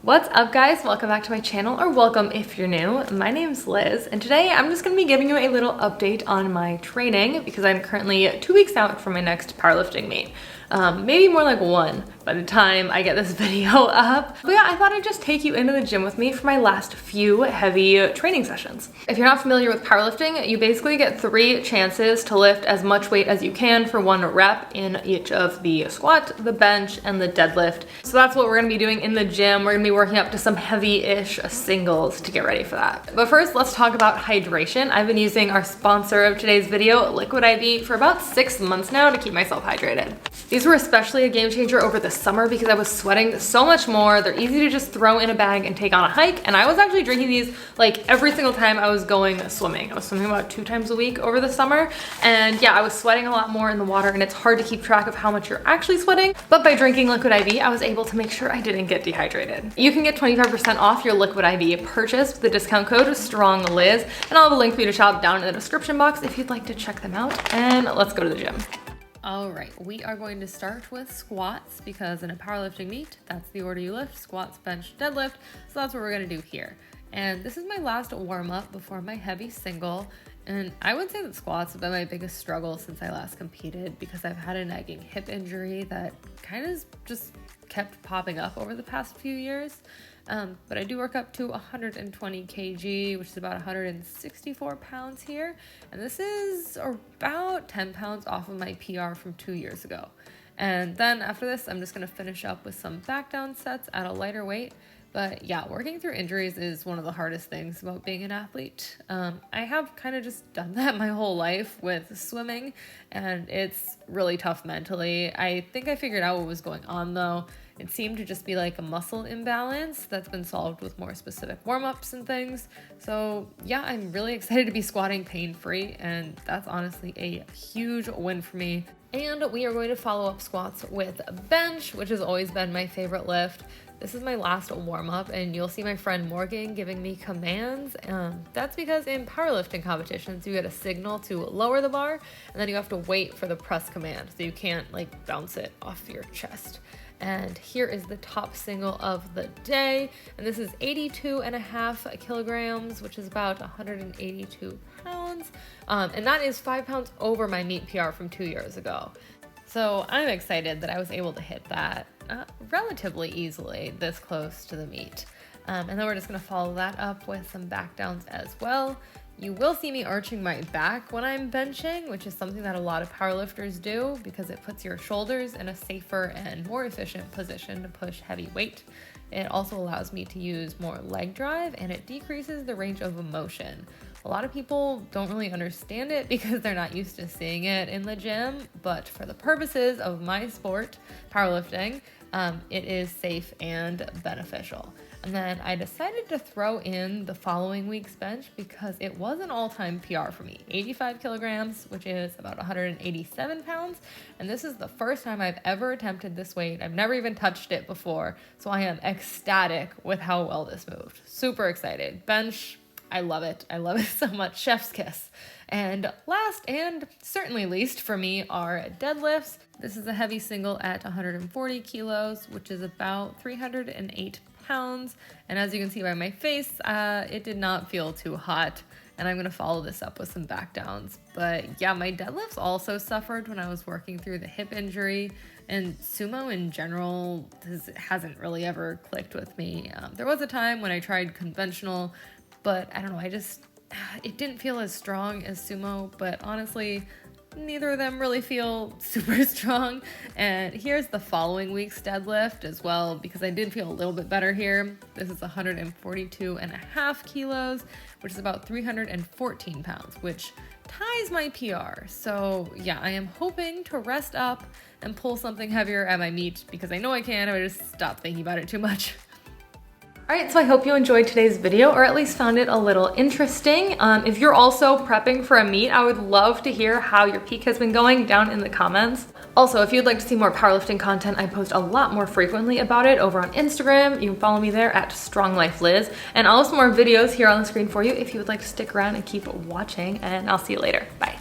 What's up guys, welcome back to my channel, or welcome if you're new. My name's Liz, and today I'm just going to be giving you a little update on my training because I'm currently 2 weeks out from my next powerlifting meet. Maybe more like 1 by the time I get this video up. But yeah, I thought I'd just take you into the gym with me for my last few heavy training sessions. If you're not familiar with powerlifting, you basically get 3 chances to lift as much weight as you can for 1 rep in each of the squat, the bench, and the deadlift. So that's what we're gonna be doing in the gym. We're gonna be working up to some heavy-ish singles to get ready for that. But first, let's talk about hydration. I've been using our sponsor of today's video, Liquid IV, for about 6 months now to keep myself hydrated. These were especially a game changer over the summer because I was sweating so much more. They're easy to just throw in a bag and take on a hike. And I was actually drinking these like every single time I was going swimming. I was swimming about 2 times a week over the summer. And yeah, I was sweating a lot more in the water, and it's hard to keep track of how much you're actually sweating. But by drinking Liquid IV, I was able to make sure I didn't get dehydrated. You can get 25% off your Liquid IV purchase with the discount code StrongLifeLiz. And I'll have a link for you to shop down in the description box if you'd like to check them out. And let's go to the gym. All right, we are going to start with squats because in a powerlifting meet, that's the order you lift: squats, bench, deadlift. So that's what we're gonna do here. And this is my last warm up before my heavy single. And I would say that squats have been my biggest struggle since I last competed because I've had a nagging hip injury that kind of just kept popping up over the past few years. But I do work up to 120 kg, which is about 164 pounds here. And this is about 10 pounds off of my PR from 2 years ago. And then after this, I'm just gonna finish up with some back down sets at a lighter weight. But yeah, working through injuries is one of the hardest things about being an athlete. I have kind of just done that my whole life with swimming, and it's really tough mentally. I think I figured out what was going on though. It seemed to just be like a muscle imbalance that's been solved with more specific warm-ups and things. So yeah, I'm really excited to be squatting pain-free, and that's honestly a huge win for me. And we are going to follow up squats with bench, which has always been my favorite lift. This is my last warm-up, and you'll see my friend Morgan giving me commands. That's because in powerlifting competitions, you get a signal to lower the bar, and then you have to wait for the press command, so you can't like bounce it off your chest. And here is the top single of the day, and this is 82.5 kilograms, which is about 182 pounds, and that is 5 pounds over my meet PR from 2 years ago. So I'm excited that I was able to hit that relatively easily this close to the meet. And then we're just gonna follow that up with some back downs as well. You will see me arching my back when I'm benching, which is something that a lot of powerlifters do because it puts your shoulders in a safer and more efficient position to push heavy weight. It also allows me to use more leg drive, and it decreases the range of motion. A lot of people don't really understand it because they're not used to seeing it in the gym, but for the purposes of my sport, powerlifting, it is safe and beneficial. And then I decided to throw in the following week's bench because it was an all-time PR for me, 85 kilograms, which is about 187 pounds. And this is the first time I've ever attempted this weight. I've never even touched it before. So I am ecstatic with how well this moved. Super excited. Bench, I love it. I love it so much. Chef's kiss. And last and certainly least for me are deadlifts. This is a heavy single at 140 kilos, which is about 308 pounds. And as you can see by my face, it did not feel too hot. And I'm gonna follow this up with some back downs. But yeah, my deadlifts also suffered when I was working through the hip injury. And sumo in general hasn't really ever clicked with me. There was a time when I tried conventional, but I don't know, it didn't feel as strong as sumo, but honestly, neither of them really feel super strong. And here's the following week's deadlift as well, because I did feel a little bit better here. This is 142.5 kilos, which is about 314 pounds, which ties my PR. So yeah, I am hoping to rest up and pull something heavier at my meet because I know I can if I just stop thinking about it too much. Alright, so I hope you enjoyed today's video, or at least found it a little interesting. If you're also prepping for a meet, I would love to hear how your peak has been going down in the comments. Also, if you'd like to see more powerlifting content, I post a lot more frequently about it over on Instagram. You can follow me there at StrongLifeLiz, and I'll have some more videos here on the screen for you if you would like to stick around and keep watching, and I'll see you later. Bye.